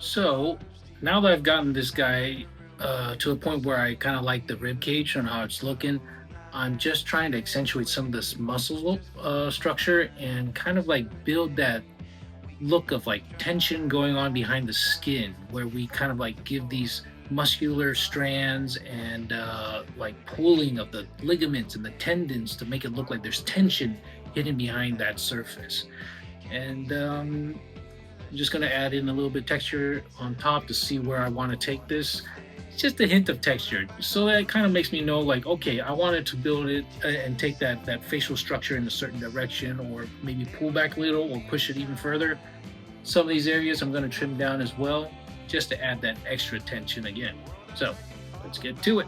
So now that I've gotten this guy to a point where I kind of like the rib cage and how it's looking, I'm just trying to accentuate some of this muscle structure and kind of like build that look of like tension going on behind the skin, where we kind of like give these muscular strands and like pulling of the ligaments and the tendons to make it look like there's tension hidden behind that surface. And I'm just gonna add in a little bit of texture on top to see where I want to take this. Just a hint of texture, so that kind of makes me know, like, okay, I wanted to build it and take that facial structure in a certain direction, or maybe pull back a little, or push it even further. Some of these areas I'm gonna trim down as well, just to add that extra tension again. So let's get to it.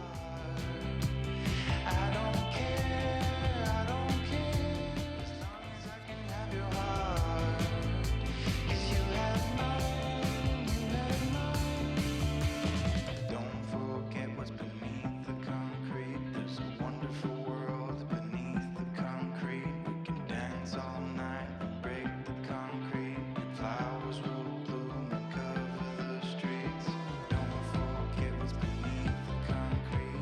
Don't forget what's beneath the concrete. There's a wonderful world beneath the concrete. We can dance all night and break the concrete. Flowers will bloom and cover the streets. Don't forget what's beneath the concrete.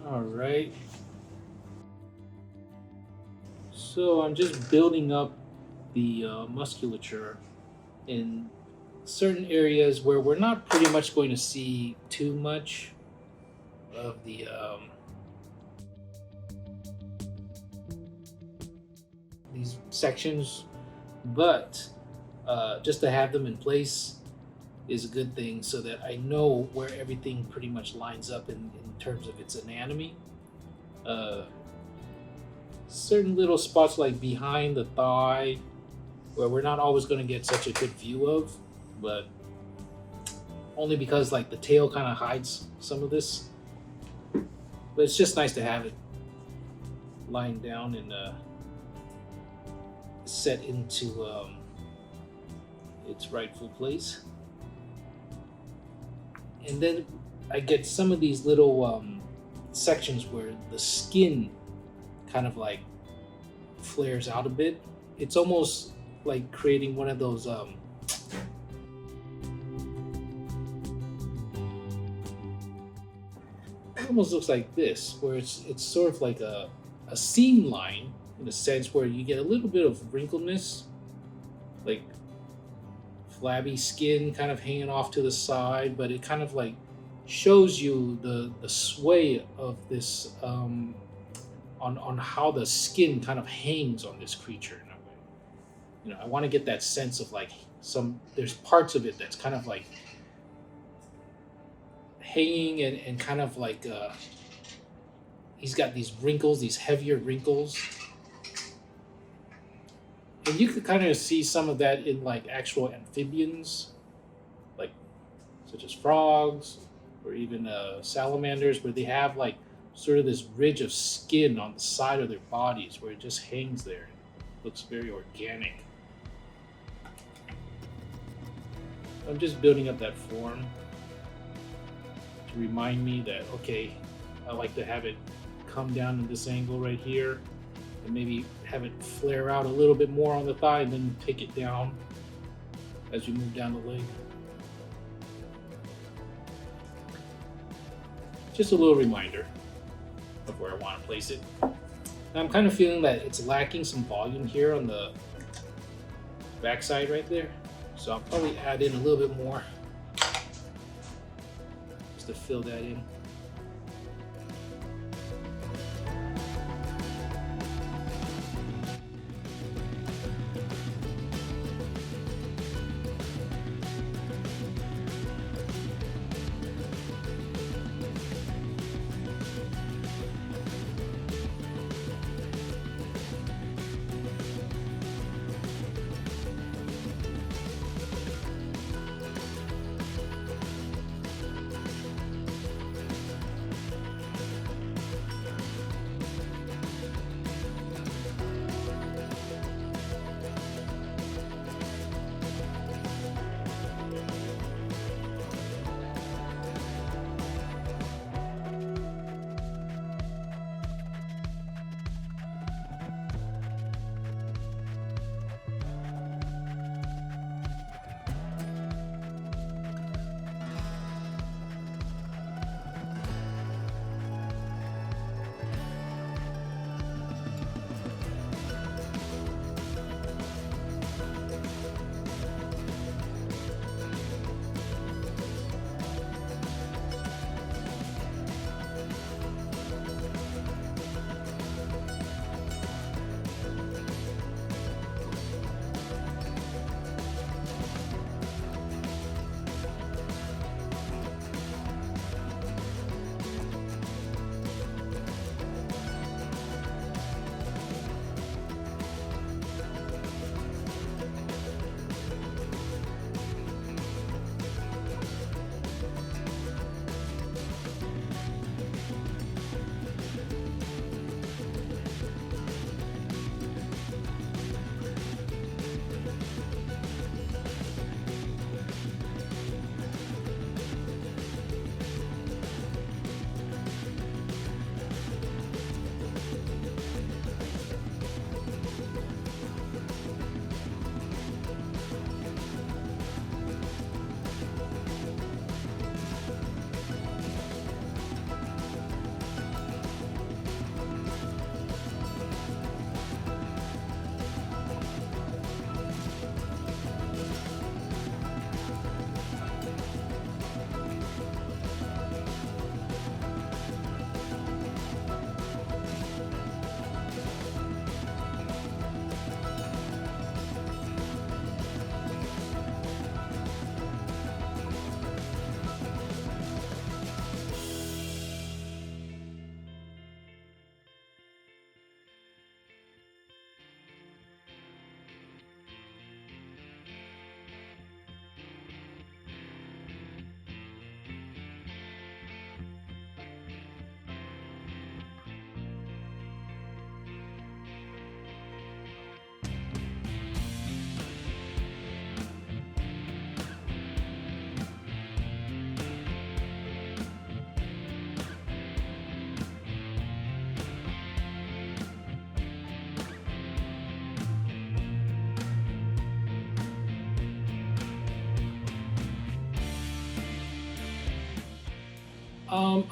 All right. So I'm just building up the musculature in certain areas where we're not pretty much going to see too much of these sections, but just to have them in place is a good thing so that I know where everything pretty much lines up in terms of its anatomy. Uh, Certain little spots like behind the thigh where we're not always going to get such a good view of, but only because like the tail kind of hides some of this. But it's just nice to have it lying down and set into its rightful place. And then I get some of these little sections where the skin kind of like flares out a bit. It's almost like creating one of those it almost looks like this, where it's sort of like a seam line in a sense where you get a little bit of wrinkleness, like flabby skin kind of hanging off to the side, but it kind of like shows you the sway of this on how the skin kind of hangs on this creature in a way. You know, I want to get that sense of like there's parts of it that's kind of like hanging and kind of like he's got these wrinkles, these heavier wrinkles. And you could kind of see some of that in like actual amphibians, like such as frogs or even salamanders, where they have like sort of this ridge of skin on the side of their bodies where it just hangs there. It looks very organic. I'm just building up that form to remind me that, okay, I like to have it come down in this angle right here and maybe have it flare out a little bit more on the thigh and then take it down as we move down the leg. Just a little reminder of where I want to place it. Now I'm kind of feeling that it's lacking some volume here on the backside right there. So I'll probably add in a little bit more just to fill that in.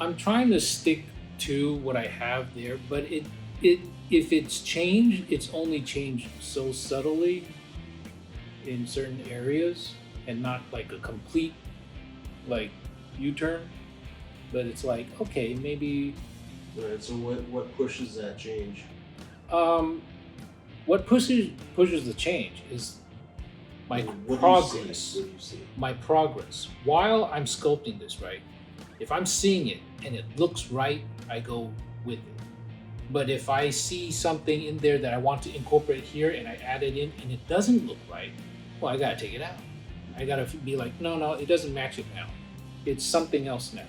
I'm trying to stick to what I have there, but it if it's changed, it's only changed so subtly in certain areas and not like a complete like U-turn. But it's like, okay, maybe Right. So what pushes that change? um what pushes the change is my What do you see? progress. What do you see? My progress while I'm sculpting this, right? If I'm seeing it and it looks right, I go with it. But if I see something in there that I want to incorporate here and I add it in and it doesn't look right, well, I gotta take it out. I gotta be like, no, no, it doesn't match it now. It's something else now.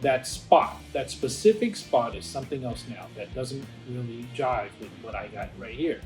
That spot, that specific spot is something else now that doesn't really jive with what I got right here.